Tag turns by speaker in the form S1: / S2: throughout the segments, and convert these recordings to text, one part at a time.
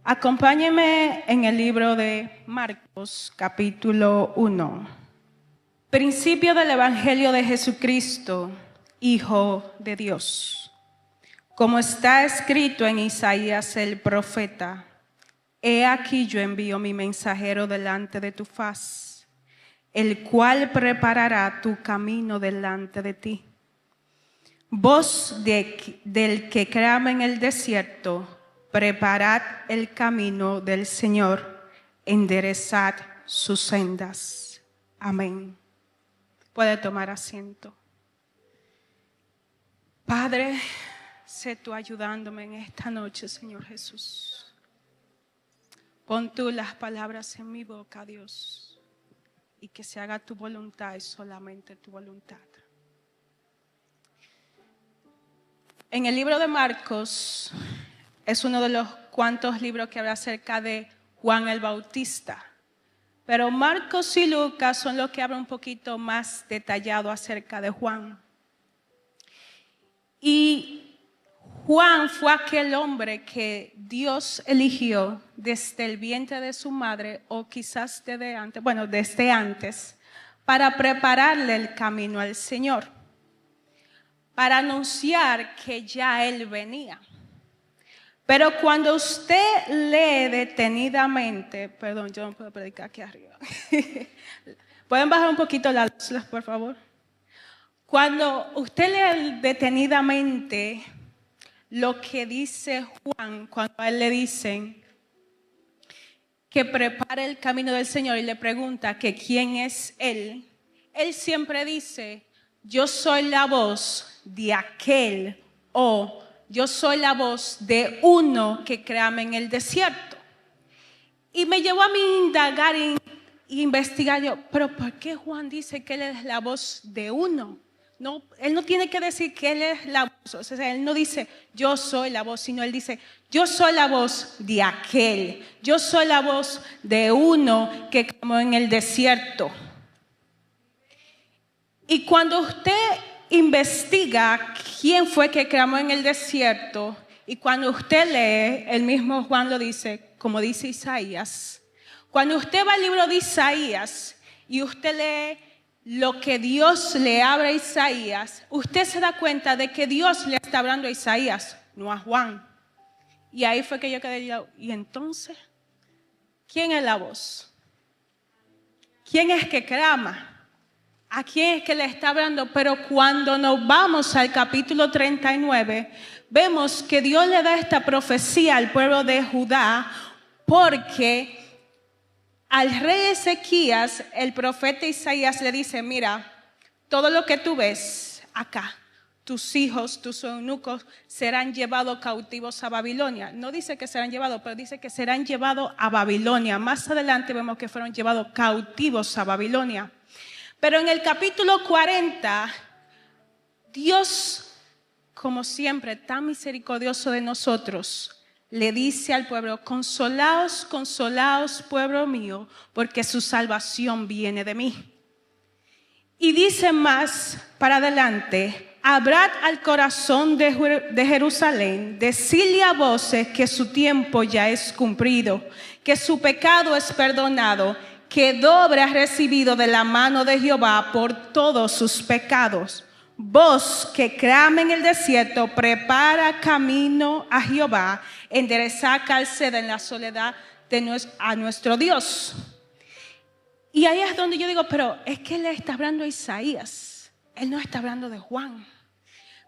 S1: Acompáñenme en el libro de Marcos, capítulo 1. Principio del Evangelio de Jesucristo, Hijo de Dios. Como está escrito en Isaías el profeta: He aquí yo envío mi mensajero delante de tu faz, el cual preparará tu camino delante de ti. Voz del que clama en el desierto: preparad el camino del Señor, enderezad sus sendas. Amén. Puede tomar asiento. Padre, sé tú ayudándome en esta noche, Señor Jesús. Pon tú las palabras en mi boca, Dios, y que se haga tu voluntad y solamente tu voluntad. En el libro de Marcos es uno de los cuantos libros que habla acerca de Juan el Bautista. Pero Marcos y Lucas son los que hablan un poquito más detallado acerca de Juan. Y Juan fue aquel hombre que Dios eligió desde el vientre de su madre, o quizás desde antes, para prepararle el camino al Señor, para anunciar que ya Él venía. Pero cuando usted lee detenidamente, perdón, yo no puedo predicar aquí arriba. ¿Pueden bajar un poquito las luces, por favor? Cuando usted lee detenidamente lo que dice Juan, cuando a él le dicen que prepare el camino del Señor y le pregunta que quién es él siempre dice: yo soy la voz de aquel, o yo soy la voz de uno que clama en el desierto. Y me llevó a mí a indagar e investigar yo, pero ¿por qué Juan dice que él es la voz de uno? No, él no tiene que decir que él es la voz, o sea, él no dice yo soy la voz, sino él dice yo soy la voz de aquel, yo soy la voz de uno que clamó en el desierto. Y cuando usted investiga quién fue que clamó en el desierto, y cuando usted lee, el mismo Juan lo dice, como dice Isaías. Cuando usted va al libro de Isaías y usted lee lo que Dios le habla a Isaías, usted se da cuenta de que Dios le está hablando a Isaías, no a Juan. Y ahí fue que yo quedé, ¿y entonces quién es la voz? ¿Quién es que clama? ¿A quién es que le está hablando? Pero cuando nos vamos al capítulo 39, vemos que Dios le da esta profecía al pueblo de Judá, porque al rey Ezequías, el profeta Isaías le dice: mira, todo lo que tú ves acá, tus hijos, tus eunucos, serán llevados cautivos a Babilonia. No dice que serán llevados, pero dice que serán llevados a Babilonia. Más adelante vemos que fueron llevados cautivos a Babilonia. Pero en el capítulo 40, Dios, como siempre, tan misericordioso de nosotros, le dice al pueblo: consolaos, consolaos, pueblo mío, porque su salvación viene de mí. Y dice más para adelante: hablad al corazón de Jerusalén, decidle a voces que su tiempo ya es cumplido, que su pecado es perdonado, que doble ha recibido de la mano de Jehová por todos sus pecados. Vos que clama en el desierto, prepara camino a Jehová, endereza calzada en la soledad a nuestro Dios. Y ahí es donde yo digo, pero es que él está hablando a Isaías, él no está hablando de Juan.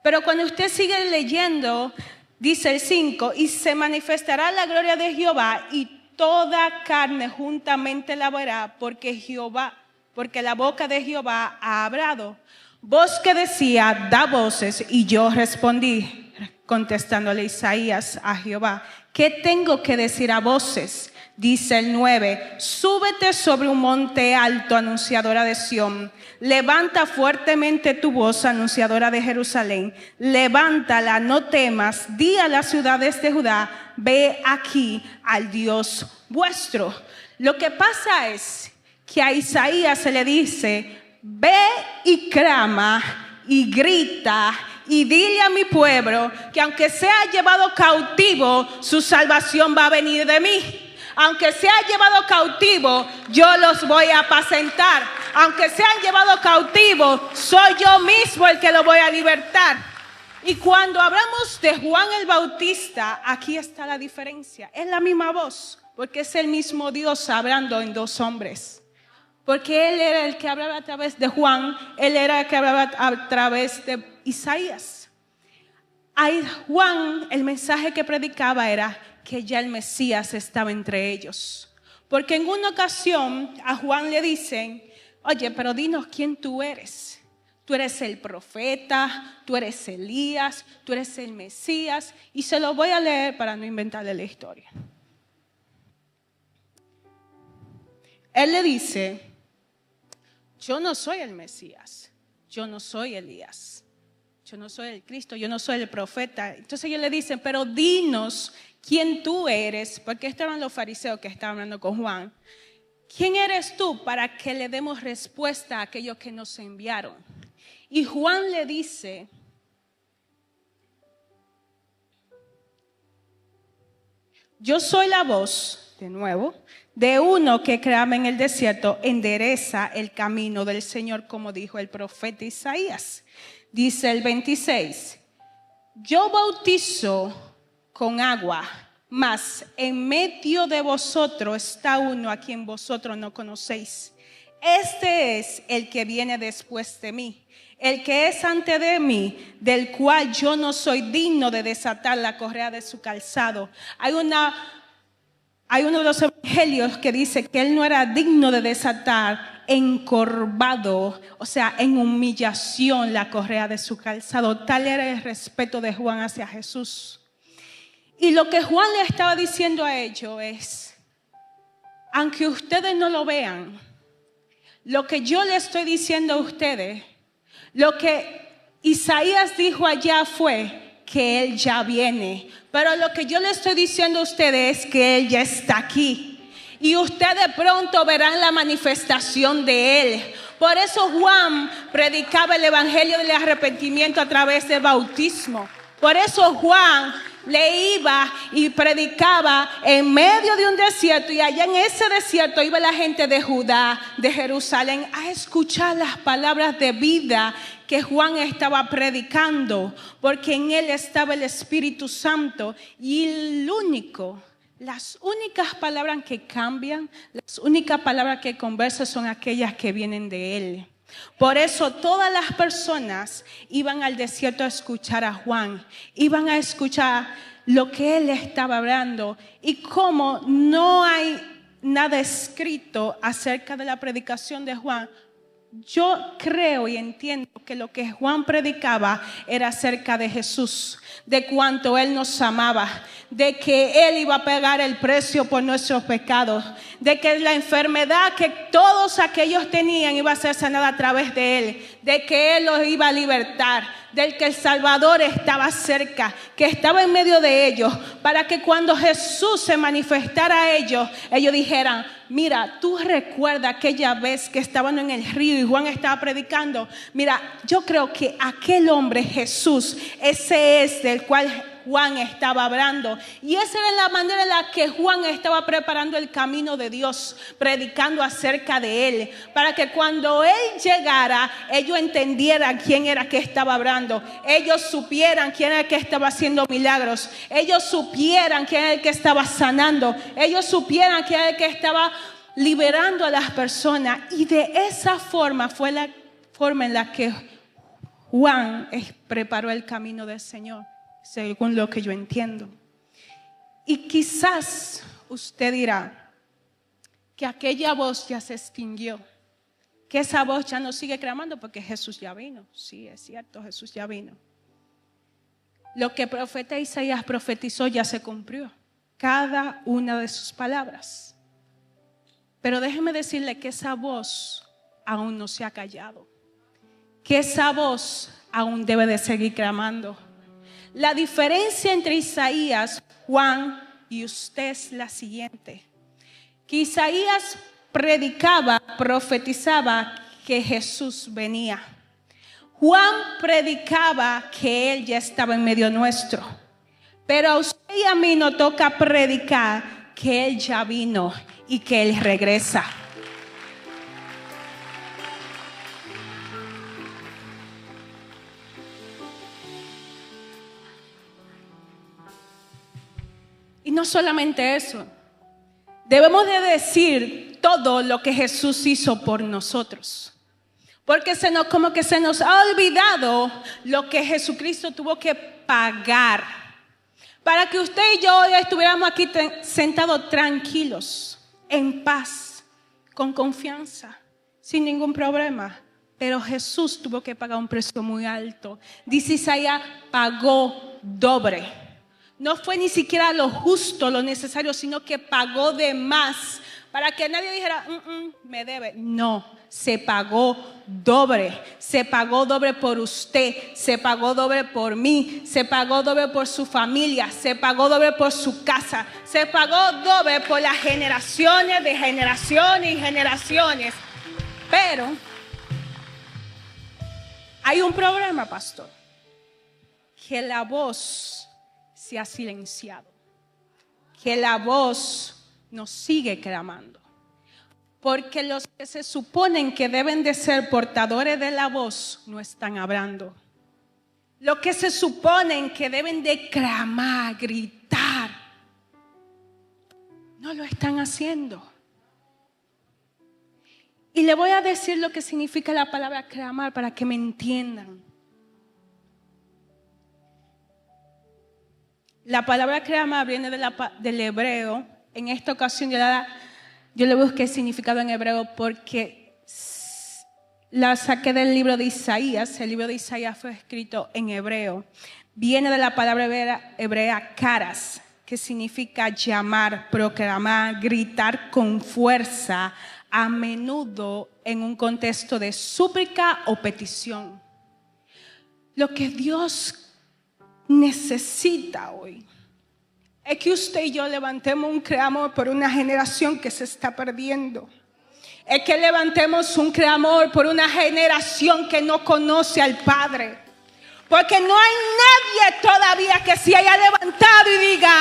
S1: Pero cuando usted sigue leyendo, dice el 5, y se manifestará la gloria de Jehová, y toda carne juntamente la verá, porque la boca de Jehová ha hablado. Voz que decía: da voces, y yo respondí, contestándole Isaías a Jehová: ¿qué tengo que decir a voces? Dice el 9: súbete sobre un monte alto, anunciadora de Sión. Levanta fuertemente tu voz, anunciadora de Jerusalén. Levántala, no temas. Di a las ciudades de Judá: ve aquí al Dios vuestro. Lo que pasa es que a Isaías se le dice: ve y clama y grita y dile a mi pueblo que aunque sea llevado cautivo, su salvación va a venir de mí. Aunque sean llevados cautivos, yo los voy a apacentar. Aunque sean llevados cautivos, soy yo mismo el que los voy a libertar. Y cuando hablamos de Juan el Bautista, aquí está la diferencia. Es la misma voz, porque es el mismo Dios hablando en dos hombres. Porque Él era el que hablaba a través de Juan, Él era el que hablaba a través de Isaías. A Juan, el mensaje que predicaba era que ya el Mesías estaba entre ellos. Porque en una ocasión a Juan le dicen, oye, pero dinos quién tú eres. Tú eres el profeta, tú eres Elías, tú eres el Mesías. Y se lo voy a leer para no inventarle la historia. Él le dice, yo no soy el Mesías, yo no soy Elías, yo no soy el Cristo, yo no soy el profeta. Entonces ellos le dicen, pero dinos quién tú eres, porque estos eran los fariseos que estaban hablando con Juan. ¿Quién eres tú para que le demos respuesta a aquellos que nos enviaron? Y Juan le dice, yo soy la voz, de nuevo, de uno que clama en el desierto, endereza el camino del Señor, como dijo el profeta Isaías. Dice el 26, yo bautizo con agua, mas en medio de vosotros está uno a quien vosotros no conocéis. Este es el que viene después de mí, el que es antes de mí, del cual yo no soy digno de desatar la correa de su calzado. Hay uno de los evangelios que dice que él no era digno de desatar encorvado, o sea, en humillación la correa de su calzado. Tal era el respeto de Juan hacia Jesús. Y lo que Juan le estaba diciendo a ellos es, aunque ustedes no lo vean, lo que yo le estoy diciendo a ustedes, lo que Isaías dijo allá fue que Él ya viene. Pero lo que yo le estoy diciendo a ustedes es que Él ya está aquí. Y ustedes pronto verán la manifestación de Él. Por eso Juan predicaba el evangelio del arrepentimiento a través del bautismo. Por eso Juan le iba y predicaba en medio de un desierto, y allá en ese desierto iba la gente de Judá, de Jerusalén, a escuchar las palabras de vida que Juan estaba predicando, porque en él estaba el Espíritu Santo. Y las únicas palabras que cambian, las únicas palabras que conversan son aquellas que vienen de él. Por eso todas las personas iban al desierto a escuchar a Juan, iban a escuchar lo que él estaba hablando. Y como no hay nada escrito acerca de la predicación de Juan, yo creo y entiendo que lo que Juan predicaba era acerca de Jesús, de cuánto Él nos amaba, de que Él iba a pagar el precio por nuestros pecados, de que la enfermedad que todos aquellos tenían iba a ser sanada a través de Él, de que Él los iba a libertar, del que el Salvador estaba cerca, que estaba en medio de ellos, para que cuando Jesús se manifestara a ellos, ellos dijeran, mira, tú recuerdas aquella vez que estaban en el río y Juan estaba predicando. Mira, yo creo que aquel hombre Jesús, ese es del cual Juan estaba hablando. Y esa era la manera en la que Juan estaba preparando el camino de Dios, predicando acerca de Él, para que cuando Él llegara, ellos entendieran quién era que estaba hablando. Ellos supieran quién era el que estaba haciendo milagros. Ellos supieran quién era el que estaba sanando. Ellos supieran quién era el que estaba liberando a las personas. Y de esa forma fue la forma en la que Juan preparó el camino del Señor, según lo que yo entiendo. Y quizás usted dirá que aquella voz ya se extinguió, que esa voz ya no sigue clamando porque Jesús ya vino. Sí, es cierto, Jesús ya vino. Lo que el profeta Isaías profetizó ya se cumplió, cada una de sus palabras. Pero déjeme decirle que esa voz aún no se ha callado, que esa voz aún debe de seguir clamando. La diferencia entre Isaías, Juan y usted es la siguiente: que Isaías predicaba, profetizaba que Jesús venía. Juan predicaba que Él ya estaba en medio nuestro. Pero a usted y a mí nos toca predicar que Él ya vino y que Él regresa. Y no solamente eso, debemos de decir todo lo que Jesús hizo por nosotros. Porque como que se nos ha olvidado lo que Jesucristo tuvo que pagar para que usted y yo hoy estuviéramos aquí sentados tranquilos, en paz, con confianza, sin ningún problema. Pero Jesús tuvo que pagar un precio muy alto. Dice Isaías, pagó doble. No fue ni siquiera lo justo, lo necesario, sino que pagó de más. Para que nadie dijera, me debe. No, se pagó doble. Se pagó doble por usted. Se pagó doble por mí. Se pagó doble por su familia. Se pagó doble por su casa. Se pagó doble por las generaciones de generaciones y generaciones. Pero hay un problema, pastor. Que la voz se ha silenciado, que la voz nos sigue clamando, porque los que se suponen que deben de ser portadores de la voz no están hablando. Los que se suponen que deben de clamar, gritar, no lo están haciendo. Y le voy a decir lo que significa la palabra clamar para que me entiendan. La palabra clamar viene del hebreo. En esta ocasión yo le busqué el significado en hebreo porque la saqué del libro de Isaías. El libro de Isaías fue escrito en hebreo. Viene de la palabra hebrea caras, que significa llamar, proclamar, gritar con fuerza, a menudo en un contexto de súplica o petición. Lo que Dios necesita hoy es que usted y yo levantemos un clamor por una generación que se está perdiendo. Es que levantemos un clamor por una generación que no conoce al Padre. Porque no hay nadie todavía que se haya levantado y diga,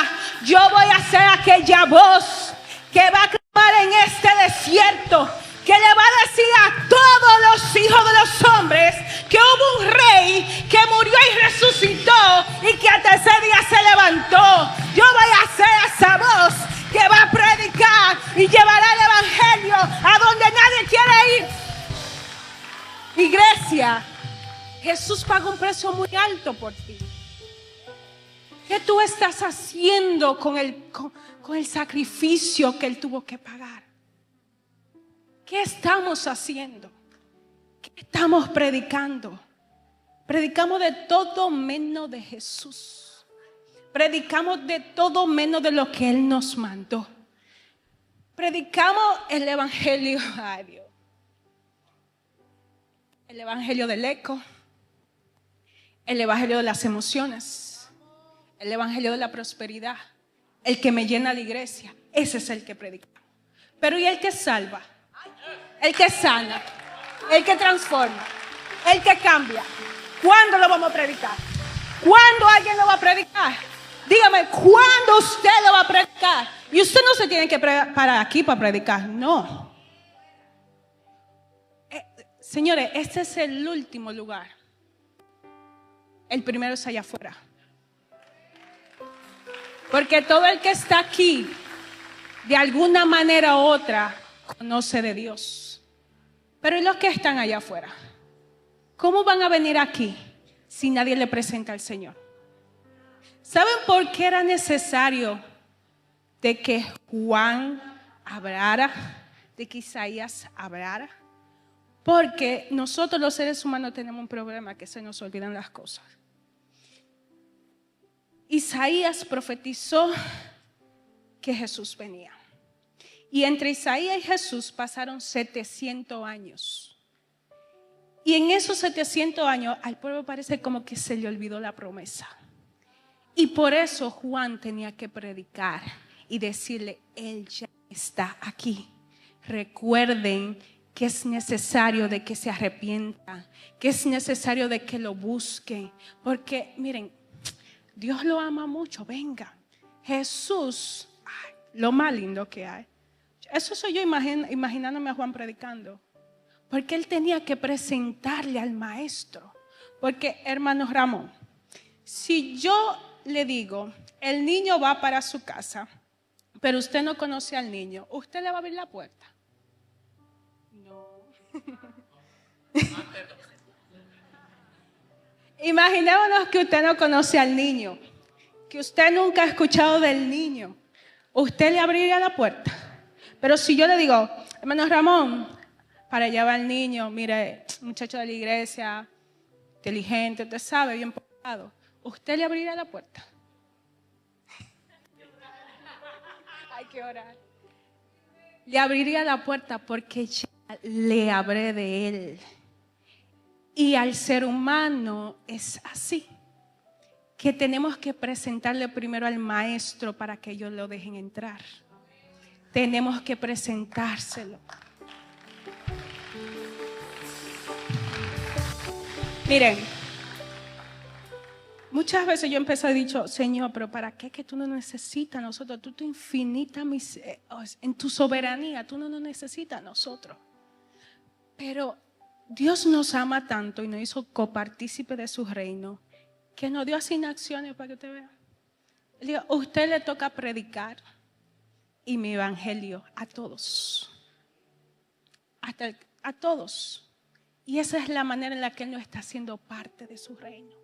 S1: yo voy a ser aquella voz que va a clamar en este desierto, que le va a decir a todos los hijos de los hombres que hubo un rey que murió y resucitó y que al tercer día se levantó. Yo voy a ser esa voz que va a predicar y llevará el evangelio a donde nadie quiere ir. Iglesia, Jesús pagó un precio muy alto por ti. ¿Qué tú estás haciendo con el sacrificio que Él tuvo que pagar? ¿Qué estamos haciendo? ¿Qué estamos predicando? Predicamos de todo menos de Jesús. Predicamos de todo menos de lo que Él nos mandó. Predicamos el evangelio, ay Dios, el evangelio del eco, el evangelio de las emociones, el evangelio de la prosperidad, el que me llena la iglesia. Ese es el que predicamos. Pero ¿y el que salva? El que sana, el que transforma, el que cambia? ¿Cuándo lo vamos a predicar? ¿Cuándo alguien lo va a predicar? Dígame, ¿cuándo usted lo va a predicar? Y usted no se tiene que parar aquí para predicar, no. Señores, este es el último lugar. El primero es allá afuera. Porque todo el que está aquí, de alguna manera u otra, conoce de Dios. Pero ¿y los que están allá afuera? ¿Cómo van a venir aquí si nadie le presenta al Señor? ¿Saben por qué era necesario de que Juan hablara, de que Isaías hablara? Porque nosotros los seres humanos tenemos un problema, que se nos olvidan las cosas. Isaías profetizó que Jesús venía. Y entre Isaías y Jesús pasaron 700 años. Y en esos 700 años al pueblo parece como que se le olvidó la promesa. Y por eso Juan tenía que predicar y decirle, Él ya está aquí. Recuerden que es necesario de que se arrepienta, que es necesario de que lo busquen. Porque miren, Dios lo ama mucho, venga. Jesús, ay, lo más lindo que hay. Eso soy yo imaginándome a Juan predicando. Porque él tenía que presentarle al maestro. Porque, hermano Ramón, si yo le digo, el niño va para su casa, pero usted no conoce al niño, ¿usted le va a abrir la puerta? No. Imaginémonos que usted no conoce al niño, que usted nunca ha escuchado del niño. ¿Usted le abriría la puerta? Pero si yo le digo, hermano Ramón, para allá va el niño, mire, muchacho de la iglesia, inteligente, usted sabe, bien portado, ¿usted le abriría la puerta? Hay que orar. Le abriría la puerta porque ya le hablé de él. Y al ser humano es así, que tenemos que presentarle primero al maestro para que ellos lo dejen entrar. Tenemos que presentárselo. Miren, muchas veces yo empecé a decir, Señor, pero ¿para qué que tú no necesitas a nosotros? Tú infinita en tu soberanía, tú no nos necesitas a nosotros. Pero Dios nos ama tanto y nos hizo copartícipe de su reino, que nos dio asignaciones para que usted vea. Él dijo, a usted le toca predicar y mi evangelio a todos. A todos. Y esa es la manera en la que Él nos está haciendo parte de su reino.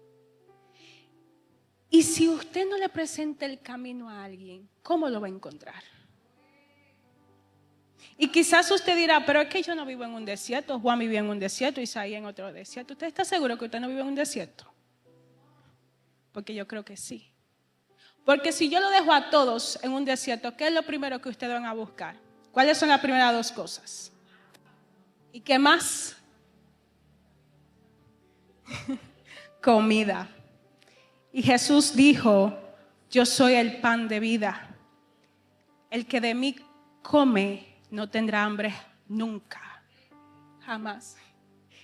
S1: Y si usted no le presenta el camino a alguien, ¿cómo lo va a encontrar? Y quizás usted dirá, pero es que yo no vivo en un desierto. Juan vivía en un desierto, Isaías en otro desierto. ¿Usted está seguro que usted no vive en un desierto? Porque yo creo que sí. Porque si yo lo dejo a todos en un desierto, ¿qué es lo primero que ustedes van a buscar? ¿Cuáles son las primeras dos cosas? ¿Y qué más? Comida. Y Jesús dijo, yo soy el pan de vida. El que de mí come no tendrá hambre nunca, jamás.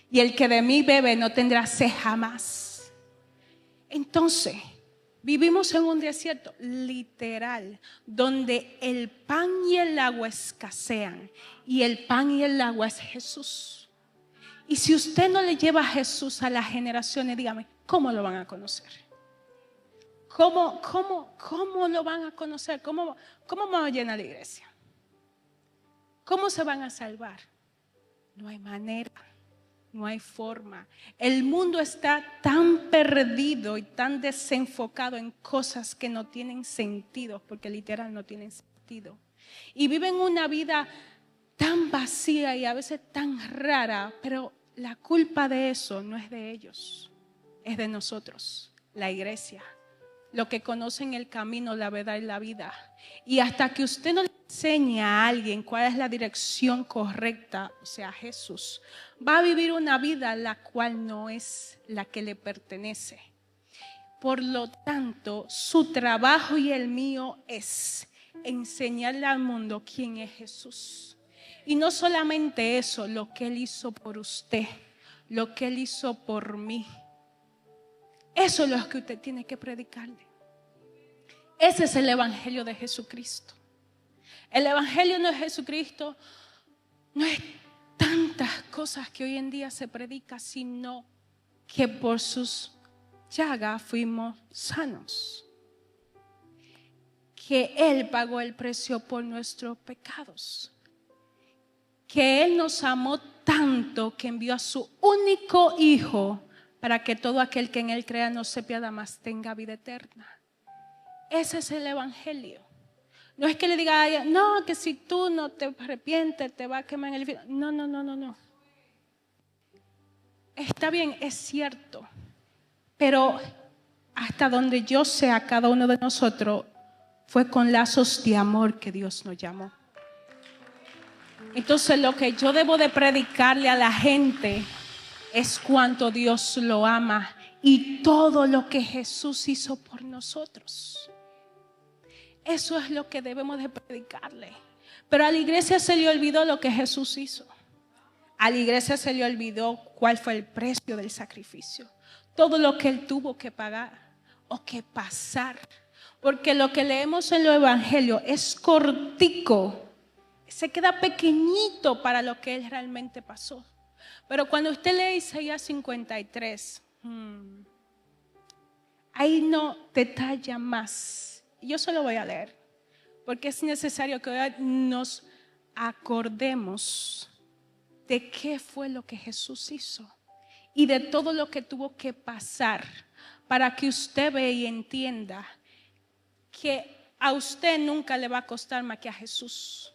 S1: Y el que de mí bebe no tendrá sed jamás. Entonces, vivimos en un desierto literal, donde el pan y el agua escasean. Y el pan y el agua es Jesús. Y si usted no le lleva a Jesús a las generaciones, dígame, ¿cómo lo van a conocer? ¿Cómo lo van a conocer? ¿Cómo van a llenar la iglesia? ¿Cómo se van a salvar? No hay manera, no hay forma. El mundo está tan perdido y tan desenfocado en cosas que no tienen sentido, porque literal no tienen sentido. Y viven una vida tan vacía y a veces tan rara, pero la culpa de eso no es de ellos, es de nosotros, la iglesia. Lo que conocen el camino, la verdad y la vida. Y hasta que usted no le enseñe a alguien cuál es la dirección correcta, o sea, Jesús, va a vivir una vida la cual no es la que le pertenece. Por lo tanto, su trabajo y el mío es enseñarle al mundo quién es Jesús. Y no solamente eso, lo que Él hizo por usted, lo que Él hizo por mí. Eso es lo que usted tiene que predicarle. Ese es el evangelio de Jesucristo. El evangelio de Jesucristo no es tantas cosas que hoy en día se predica, sino que por sus llagas fuimos sanos. Que Él pagó el precio por nuestros pecados. Que Él nos amó tanto que envió a su único Hijo para que todo aquel que en Él crea no se pierda, mas tenga vida eterna. Ese es el evangelio. No es que le diga a ella, no, que si tú no te arrepientes te va a quemar en el infierno. No. Está bien, es cierto. Pero hasta donde yo sé, a cada uno de nosotros fue con lazos de amor que Dios nos llamó. Entonces lo que yo debo de predicarle a la gente es cuánto Dios lo ama y todo lo que Jesús hizo por nosotros. Eso es lo que debemos de predicarle. Pero a la iglesia se le olvidó lo que Jesús hizo. A la iglesia se le olvidó cuál fue el precio del sacrificio. Todo lo que él tuvo que pagar o que pasar. Porque lo que leemos en los evangelios es cortico. Se queda pequeñito para lo que él realmente pasó. Pero cuando usted lee Isaías 53, ahí no detalla más. Yo solo voy a leer. Porque es necesario que hoy nos acordemos de qué fue lo que Jesús hizo y de todo lo que tuvo que pasar para que usted vea y entienda que a usted nunca le va a costar más que a Jesús.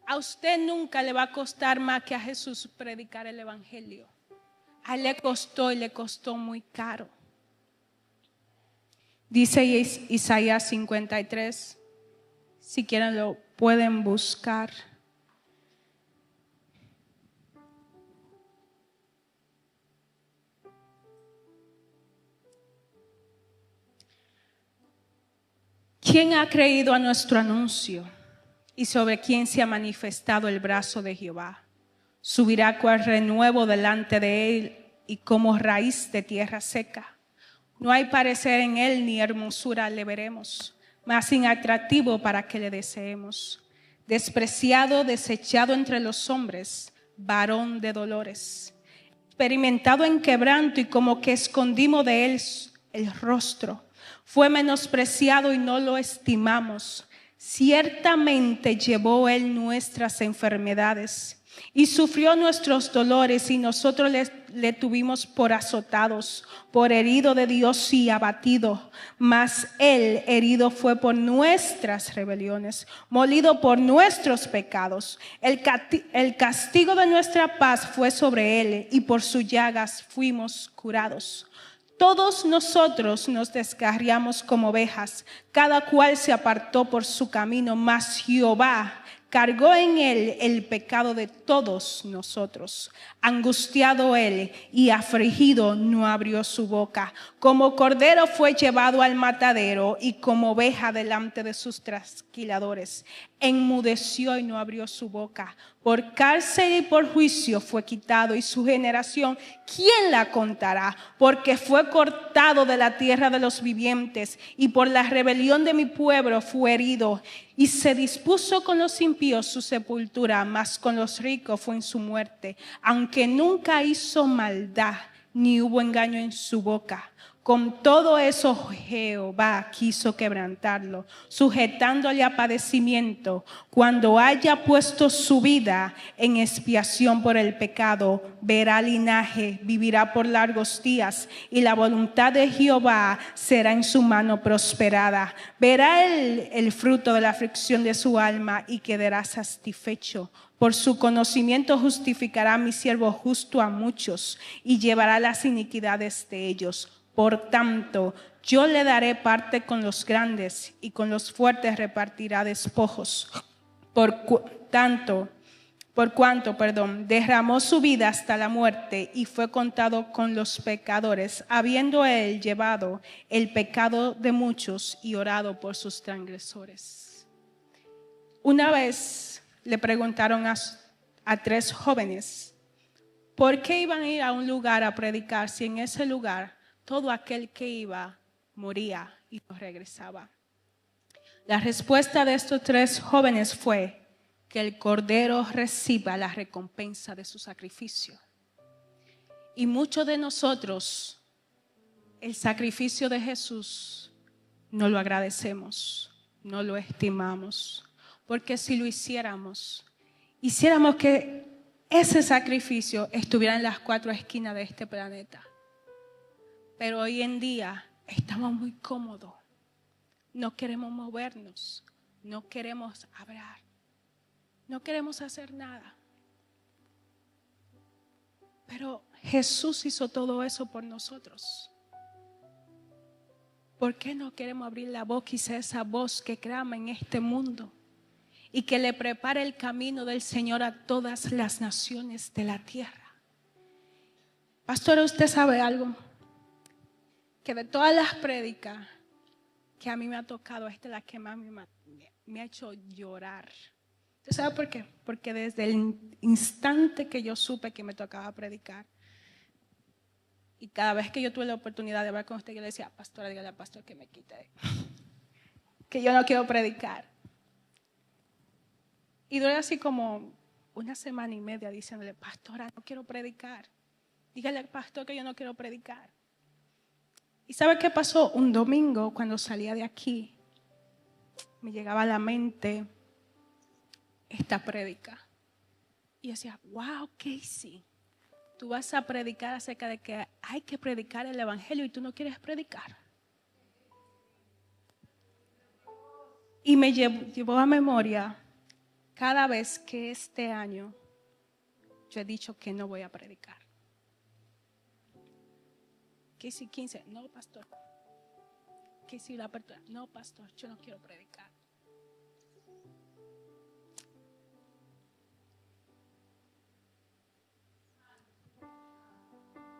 S1: A usted nunca le va a costar más que a Jesús predicar el evangelio. A él le costó y le costó muy caro. Dice Isaías 53, si quieren lo pueden buscar. ¿Quién ha creído a nuestro anuncio? ¿Y sobre quién se ha manifestado el brazo de Jehová? Subirá cual renuevo delante de él y como raíz de tierra seca. No hay parecer en él ni hermosura le veremos, mas inatractivo para que le deseemos. Despreciado, desechado entre los hombres, varón de dolores. Experimentado en quebranto y como que escondimos de él el rostro. Fue menospreciado y no lo estimamos. Ciertamente llevó él nuestras enfermedades y sufrió nuestros dolores, y nosotros le tuvimos por azotados, por herido de Dios y abatido. Mas él herido fue por nuestras rebeliones, molido por nuestros pecados. El castigo de nuestra paz fue sobre él, y por sus llagas fuimos curados. Todos nosotros nos descarriamos como ovejas, cada cual se apartó por su camino, mas Jehová cargó en él el pecado de todos nosotros. Angustiado él y afligido no abrió su boca. Como cordero fue llevado al matadero y como oveja delante de sus trasquiladores. Enmudeció y no abrió su boca. Por cárcel y por juicio fue quitado, y su generación, ¿quién la contará? Porque fue cortado de la tierra de los vivientes, y por la rebelión de mi pueblo fue herido. Y se dispuso con los impíos su sepultura, mas con los ricos fue en su muerte. Aunque nunca hizo maldad, ni hubo engaño en su boca. Con todo eso Jehová quiso quebrantarlo, sujetándole a padecimiento. Cuando haya puesto su vida en expiación por el pecado, verá linaje, vivirá por largos días, y la voluntad de Jehová será en su mano prosperada. Verá el fruto de la aflicción de su alma y quedará satisfecho. Por su conocimiento justificará a mi siervo justo a muchos, y llevará las iniquidades de ellos. Por tanto, yo le daré parte con los grandes, y con los fuertes repartirá despojos. Por cuanto derramó su vida hasta la muerte y fue contado con los pecadores, habiendo él llevado el pecado de muchos y orado por sus transgresores. Una vez le preguntaron a 3 jóvenes, ¿por qué iban a ir a un lugar a predicar si en ese lugar todo aquel que iba moría y no regresaba? La respuesta de estos 3 jóvenes fue que el Cordero reciba la recompensa de su sacrificio. Y muchos de nosotros, el sacrificio de Jesús, no lo agradecemos, no lo estimamos. Porque si lo hiciéramos que ese sacrificio estuviera en las 4 esquinas de este planeta. Pero hoy en día estamos muy cómodos. No queremos movernos, no queremos hablar, no queremos hacer nada. Pero Jesús hizo todo eso por nosotros. ¿Por qué no queremos abrir la boca y ser esa voz que clama en este mundo y que le prepare el camino del Señor a todas las naciones de la tierra? Pastora, ¿usted sabe algo? Que de todas las prédicas que a mí me ha tocado, esta es la que más me ha hecho llorar. ¿Usted sabe por qué? Porque desde el instante que yo supe que me tocaba predicar, y cada vez que yo tuve la oportunidad de hablar con usted, yo le decía, pastora, dígale al pastor que me quite, que yo no quiero predicar. Y duré así como una semana y media diciéndole, pastora, no quiero predicar. Dígale al pastor que yo no quiero predicar. ¿Y sabe qué pasó? Un domingo, cuando salía de aquí, me llegaba a la mente esta prédica. Y yo decía, wow, Casey, tú vas a predicar acerca de que hay que predicar el evangelio y tú no quieres predicar. Y me llevó a memoria cada vez que este año yo he dicho que no voy a predicar. Casey 15, no, pastor. Casey la apertura, no, pastor, yo no quiero predicar.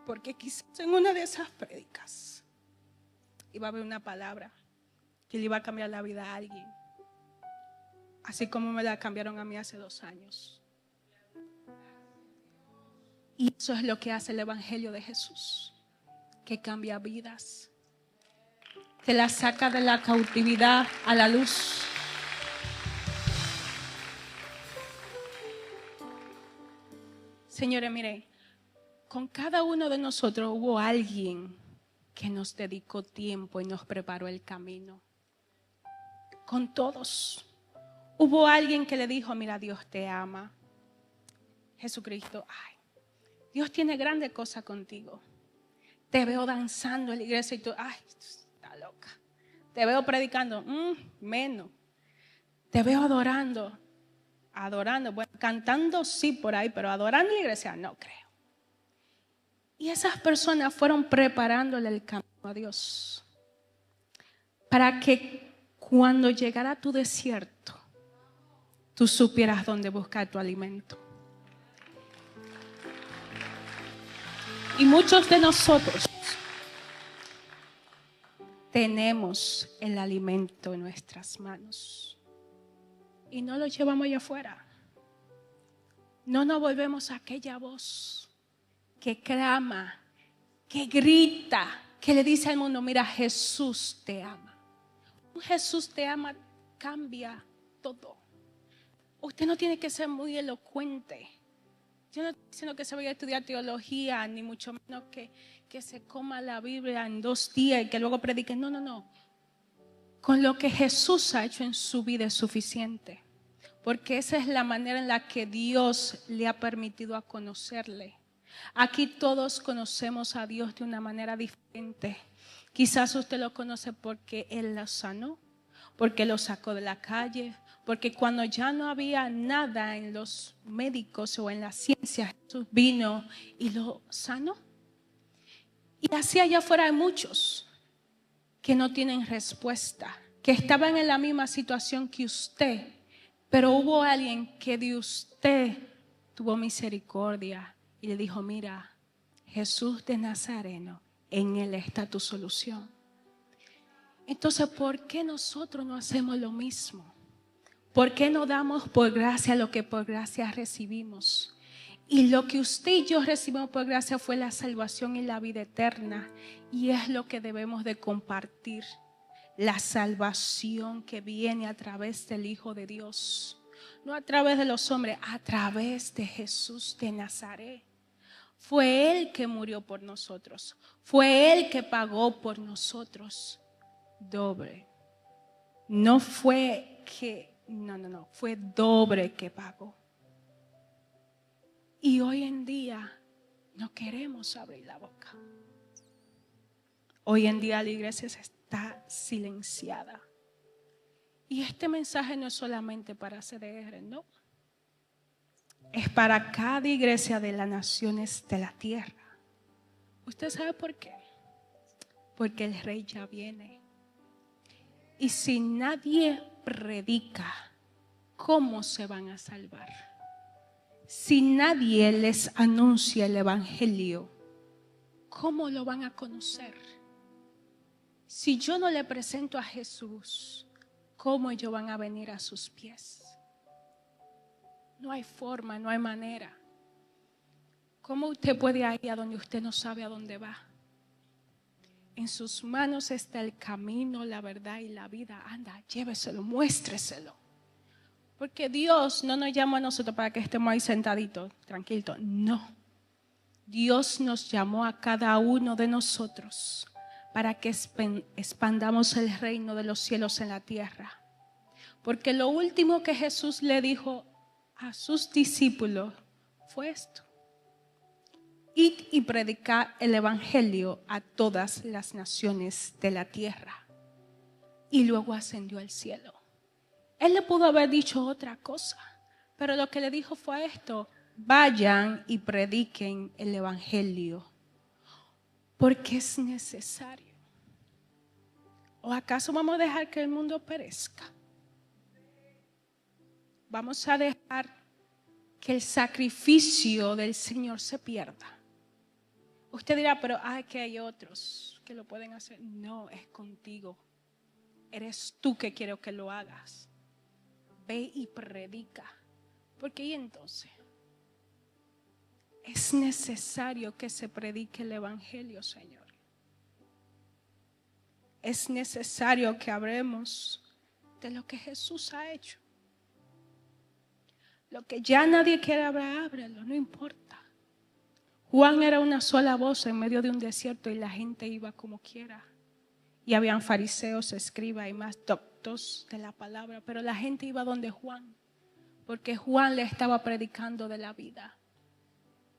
S1: Porque quizás en una de esas prédicas iba a haber una palabra que le iba a cambiar la vida a alguien. Así como me la cambiaron a mí hace 2 años. Y eso es lo que hace el Evangelio de Jesús, que cambia vidas, que la saca de la cautividad a la luz. Señores, miren, con cada uno de nosotros hubo alguien que nos dedicó tiempo y nos preparó el camino. Con todos. Hubo alguien que le dijo, mira, Dios te ama. Jesucristo, ay, Dios tiene grandes cosas contigo. Te veo danzando en la iglesia y tú, ay, está loca. Te veo predicando, menos. Te veo adorando, bueno, cantando sí por ahí, pero adorando en la iglesia no creo. Y esas personas fueron preparándole el camino a Dios para que cuando llegara tu desierto, tú supieras dónde buscar tu alimento. Y muchos de nosotros tenemos el alimento en nuestras manos y no lo llevamos allá afuera. No nos volvemos a aquella voz que clama, que grita, que le dice al mundo, mira, Jesús te ama. Un Jesús te ama cambia todo. Usted no tiene que ser muy elocuente. Yo no estoy diciendo que se vaya a estudiar teología, ni mucho menos que se coma la Biblia en 2 días y que luego predique. No. Con lo que Jesús ha hecho en su vida es suficiente. Porque esa es la manera en la que Dios le ha permitido a conocerle. Aquí todos conocemos a Dios de una manera diferente. Quizás usted lo conoce porque Él lo sanó, porque lo sacó de la calle, porque cuando ya no había nada en los médicos o en la ciencia, Jesús vino y lo sanó. Y así allá afuera hay muchos que no tienen respuesta, que estaban en la misma situación que usted, pero hubo alguien que de usted tuvo misericordia y le dijo, mira, Jesús de Nazareno, en Él está tu solución. Entonces, ¿por qué nosotros no hacemos lo mismo? ¿Por qué no damos por gracia lo que por gracia recibimos? Y lo que usted y yo recibimos por gracia fue la salvación y la vida eterna. Y es lo que debemos de compartir. La salvación que viene a través del Hijo de Dios. No a través de los hombres, a través de Jesús de Nazaret. Fue Él que murió por nosotros. Fue Él que pagó por nosotros. Doble. No fue que, no, fue doble que pagó. Y hoy en día no queremos abrir la boca. Hoy en día la iglesia está silenciada. Y este mensaje no es solamente para CDR, no. Es para cada iglesia de las naciones de la tierra. ¿Usted sabe por qué? Porque el rey ya viene. Y si nadie predica, ¿cómo se van a salvar? Si nadie les anuncia el evangelio, ¿cómo lo van a conocer? Si yo no le presento a Jesús, ¿cómo ellos van a venir a sus pies? No hay forma, no hay manera. ¿Cómo usted puede ir a donde usted no sabe a dónde va? En sus manos está el camino, la verdad y la vida. Anda, lléveselo, muéstreselo. Porque Dios no nos llamó a nosotros para que estemos ahí sentaditos, tranquilitos. No. Dios nos llamó a cada uno de nosotros para que expandamos el reino de los cielos en la tierra. Porque lo último que Jesús le dijo a sus discípulos fue esto: id y predicad el evangelio a todas las naciones de la tierra. Y luego ascendió al cielo. Él le pudo haber dicho otra cosa, pero lo que le dijo fue esto: vayan y prediquen el evangelio, porque es necesario. ¿O acaso vamos a dejar que el mundo perezca? Vamos a dejar que el sacrificio del Señor se pierda. Usted dirá, pero que hay otros que lo pueden hacer. No, es contigo. Eres tú que quiero que lo hagas. Ve y predica. Porque y entonces es necesario que se predique el evangelio, Señor. Es necesario que hablemos de lo que Jesús ha hecho. Lo que ya nadie quiere hablar, ábrelo, no importa. Juan era una sola voz en medio de un desierto y la gente iba como quiera. Y habían fariseos, escribas y más doctos de la palabra, pero la gente iba donde Juan, porque Juan le estaba predicando de la vida.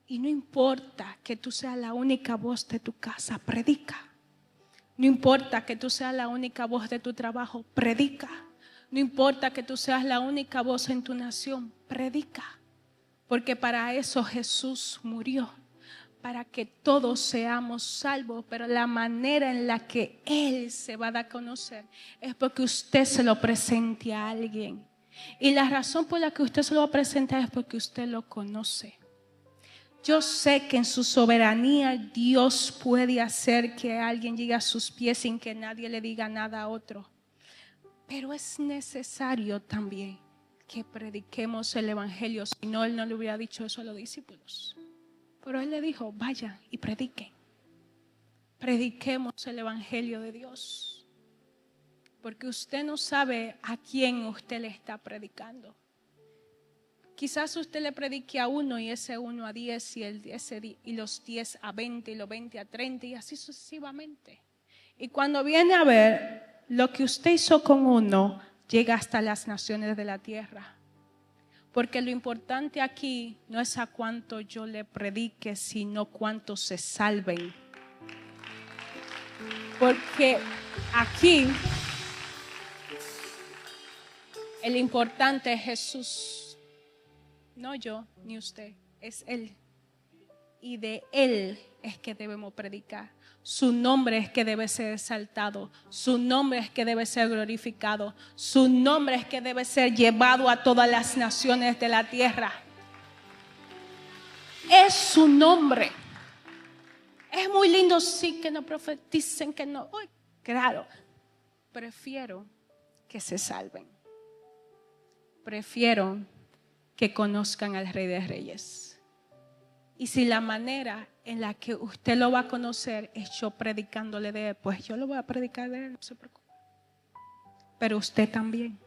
S1: Y no importa que tú seas la única voz de tu casa, predica. No importa que tú seas la única voz de tu trabajo, predica. No importa que tú seas la única voz en tu nación, predica. Porque para eso Jesús murió, para que todos seamos salvos. Pero la manera en la que Él se va a dar a conocer es porque usted se lo presente a alguien. Y la razón por la que usted se lo va a presentar es porque usted lo conoce. Yo sé que en su soberanía Dios puede hacer que alguien llegue a sus pies sin que nadie le diga nada a otro. Pero es necesario también que prediquemos el evangelio. Si no, Él no le hubiera dicho eso a los discípulos. Pero Él le dijo, vayan y prediquen. Prediquemos el evangelio de Dios. Porque usted no sabe a quién usted le está predicando. Quizás usted le predique a uno y ese 1 a 10 y los 10 a 20 y los 20 a 30 y así sucesivamente. Y cuando viene a ver, lo que usted hizo con uno llega hasta las naciones de la tierra. Porque lo importante aquí no es a cuánto yo le predique, sino cuántos se salven. Porque aquí el importante es Jesús. No yo ni usted, es Él. Y de Él es que debemos predicar. Su nombre es que debe ser exaltado. Su nombre es que debe ser glorificado. Su nombre es que debe ser llevado a todas las naciones de la tierra. Es su nombre. Es muy lindo, sí, que no profeticen, que no. Uy, claro, prefiero que se salven. Prefiero que conozcan al Rey de Reyes. Y si la manera en la que usted lo va a conocer es yo predicándole de Él, pues yo lo voy a predicar de Él, no se preocupe. Pero usted también.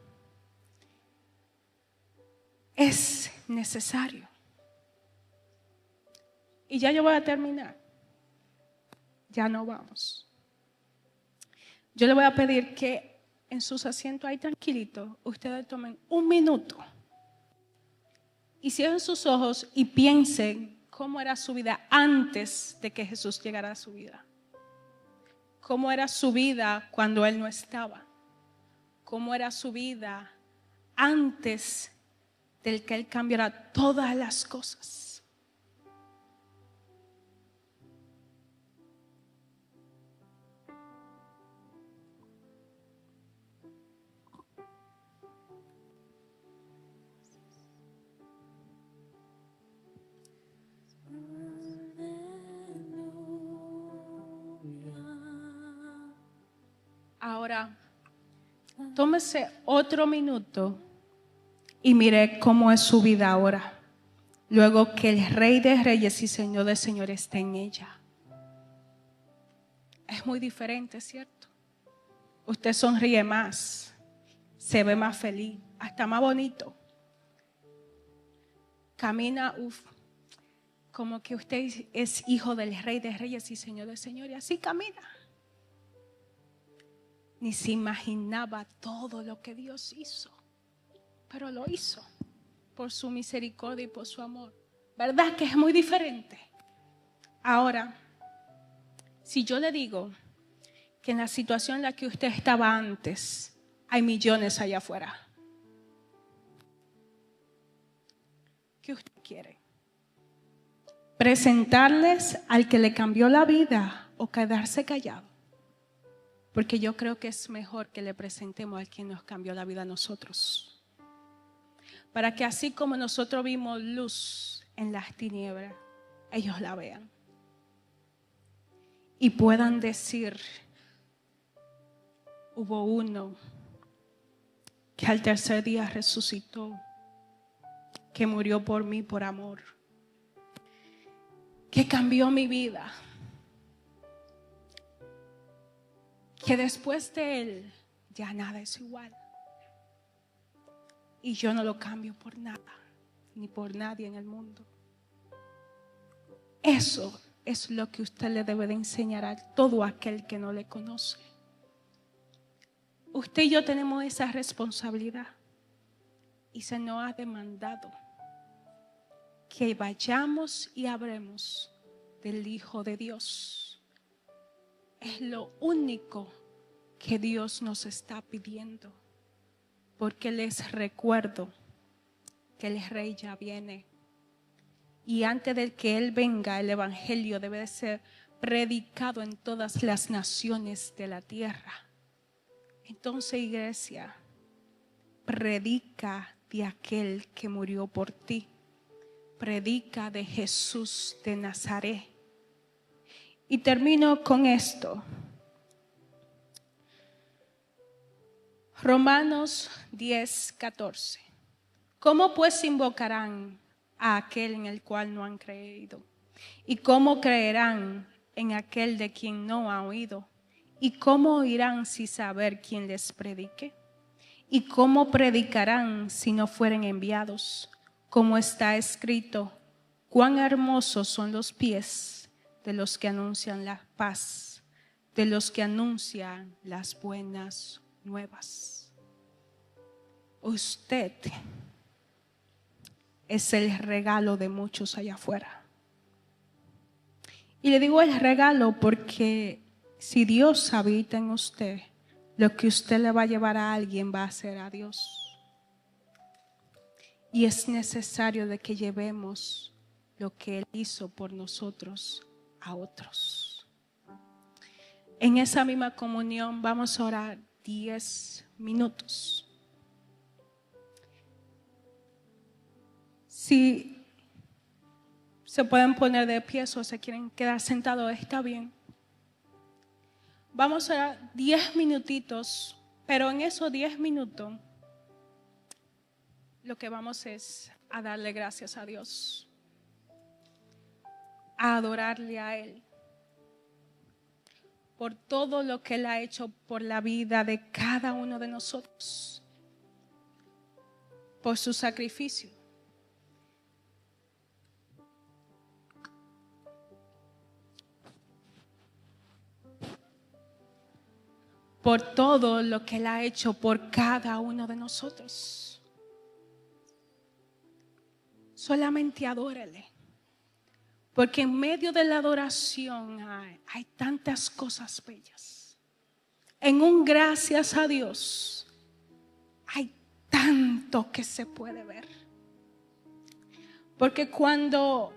S1: Es necesario. Y ya yo voy a terminar. Ya no vamos. Yo le voy a pedir que en sus asientos ahí tranquilitos, ustedes tomen un minuto. Y cierren sus ojos y piensen cómo era su vida antes de que Jesús llegara a su vida. Cómo era su vida cuando Él no estaba. Cómo era su vida antes del que Él cambiara todas las cosas. Ahora, tómese otro minuto y mire cómo es su vida ahora, luego que el Rey de Reyes y Señor de Señores está en ella. Es muy diferente, ¿cierto? Usted sonríe más, se ve más feliz, hasta más bonito. Camina, como que usted es hijo del Rey de Reyes y Señor de Señores. Así camina. Ni se imaginaba todo lo que Dios hizo, pero lo hizo por su misericordia y por su amor. ¿Verdad que es muy diferente? Ahora, si yo le digo que en la situación en la que usted estaba antes, hay millones allá afuera, ¿qué usted quiere? ¿Presentarles al que le cambió la vida o quedarse callado? Porque yo creo que es mejor que le presentemos al quien nos cambió la vida a nosotros. Para que así como nosotros vimos luz en las tinieblas, ellos la vean. Y puedan decir, hubo uno que al tercer día resucitó, que murió por mí por amor, que cambió mi vida, que después de él ya nada es igual. Y yo no lo cambio por nada, ni por nadie en el mundo. Eso es lo que usted le debe de enseñar a todo aquel que no le conoce. Usted y yo tenemos esa responsabilidad y se nos ha demandado que vayamos y hablemos del Hijo de Dios. Es lo único que Dios nos está pidiendo, porque les recuerdo que el Rey ya viene. Y antes de que Él venga, el Evangelio debe de ser predicado en todas las naciones de la tierra. Entonces, iglesia, predica de aquel que murió por ti. Predica de Jesús de Nazaret. Y termino con esto. Romanos 10:14. ¿Cómo pues invocarán a aquel en el cual no han creído? ¿Y cómo creerán en aquel de quien no han oído? ¿Y cómo oirán sin saber quién les predique? ¿Y cómo predicarán si no fueren enviados? Como está escrito, cuán hermosos son los pies de los que anuncian la paz, de los que anuncian las buenas nuevas. Usted es el regalo de muchos allá afuera. Y le digo el regalo porque si Dios habita en usted, lo que usted le va a llevar a alguien va a ser a Dios. Y es necesario de que llevemos lo que Él hizo por nosotros a otros. En esa misma comunión vamos a orar 10 minutos. Si se pueden poner de pie o se quieren quedar sentados, está bien. Vamos a orar 10 minutitos, pero en esos 10 minutos lo que vamos es a darle gracias a Dios, a adorarle a Él por todo lo que Él ha hecho por la vida de cada uno de nosotros, por su sacrificio. Por todo lo que Él ha hecho por cada uno de nosotros. Solamente adórale. Porque en medio de la adoración hay tantas cosas bellas. En un gracias a Dios hay tanto que se puede ver. Porque cuando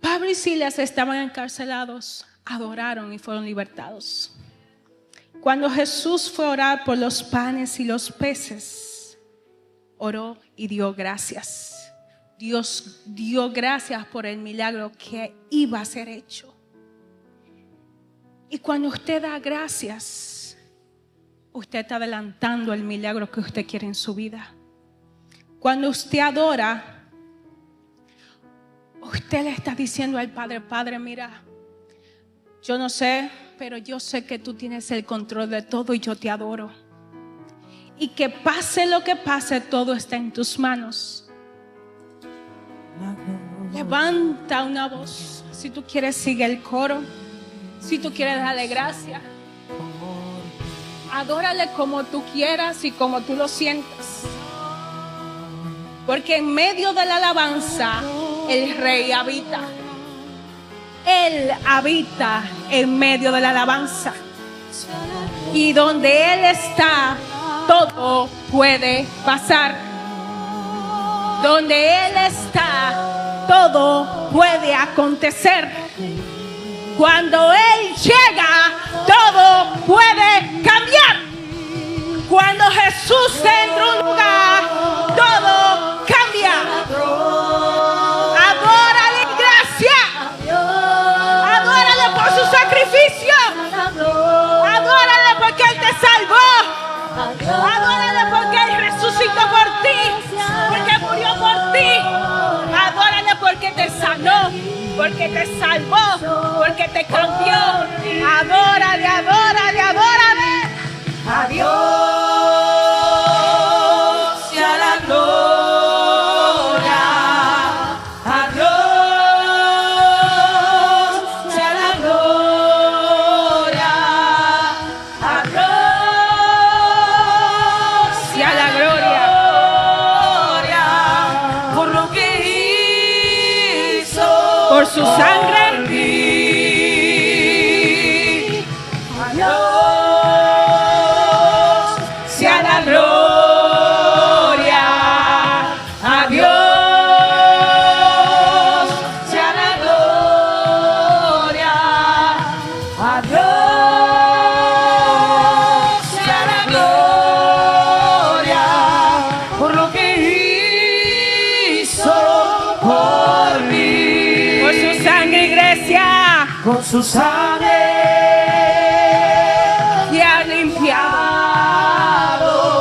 S1: Pablo y Silas estaban encarcelados, adoraron y fueron libertados. Cuando Jesús fue a orar por los panes y los peces, oró y dio gracias. Dios dio gracias por el milagro que iba a ser hecho. Y cuando usted da gracias, usted está adelantando el milagro que usted quiere en su vida. Cuando usted adora, usted le está diciendo al Padre: Padre, mira, yo no sé, pero yo sé que tú tienes el control de todo y yo te adoro. Y que pase lo que pase, todo está en tus manos. Levanta una voz. Si tú quieres, sigue el coro. Si tú quieres, darle gracias. Adórale como tú quieras y como tú lo sientas. Porque en medio de la alabanza, el Rey habita. Él habita en medio de la alabanza. Y donde Él está, todo puede pasar. Donde Él está, todo puede acontecer. Cuando Él llega, todo puede cambiar. Cuando Jesús entra a un lugar, todo cambia. Adórale en gracia. Adórale por su sacrificio. Adórale porque Él te salvó. Adórale porque Él resucitó por ti. Porque murió por ti. Adórale porque te sanó. Porque te salvó. Porque te cambió. Adórale, adórale, adórale. A Dios sea la gloria, a Dios sea la gloria, a Dios sea la gloria, por lo que hizo, por su sangre. Con su sangre te ha limpiado,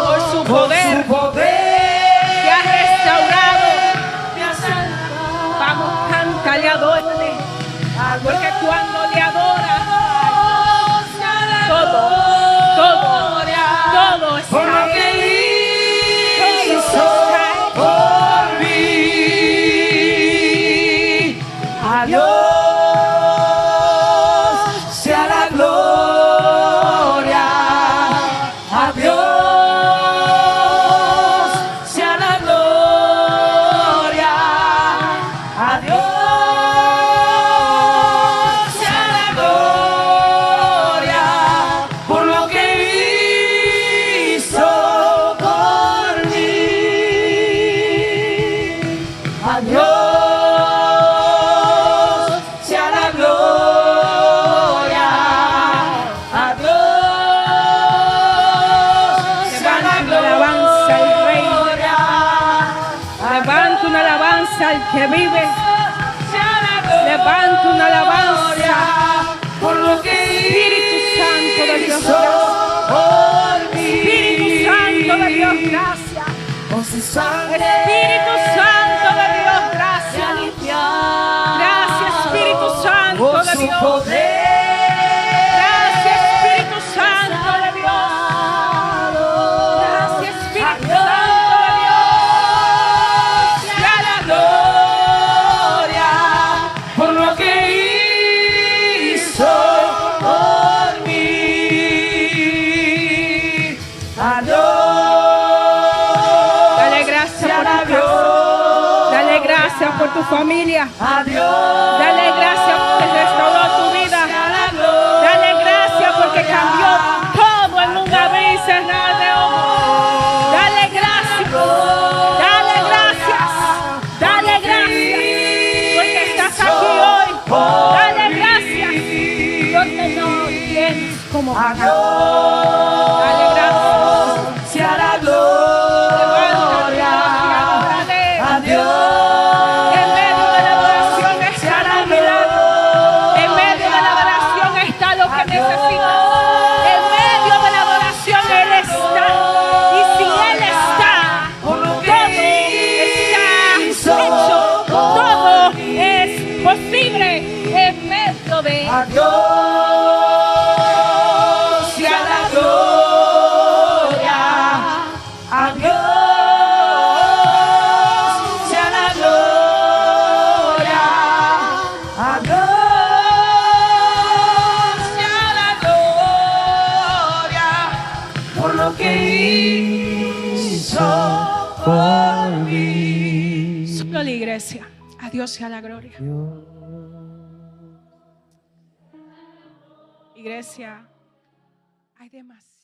S1: por su poder te ha restaurado, te ha salvado. Vamos, cántale, adórale, porque cuando le adoras, todo está por lo que hizo por mí. Adiós. Que vive, levanta una alabanza por lo que Espíritu Santo de Dios, Espíritu Santo de Dios, gracias. Espíritu Santo de Dios, gracias. Gracias, Espíritu Santo de Dios. Gracias, Espíritu Santo de Dios. Gracias, Espíritu Santo. Por tu familia, dale gracias porque restauró tu vida, dale gracias porque cambió todo en un abrir y cerrar de ojos, dale gracias, dale gracias, dale gracias porque estás aquí hoy, dale gracias porque no tienes como pagar, dale gracias, sea la gloria, a Dios.
S2: lo que hizo por mí.
S1: Solo la iglesia. A Dios sea la gloria. Iglesia, hay demasiado.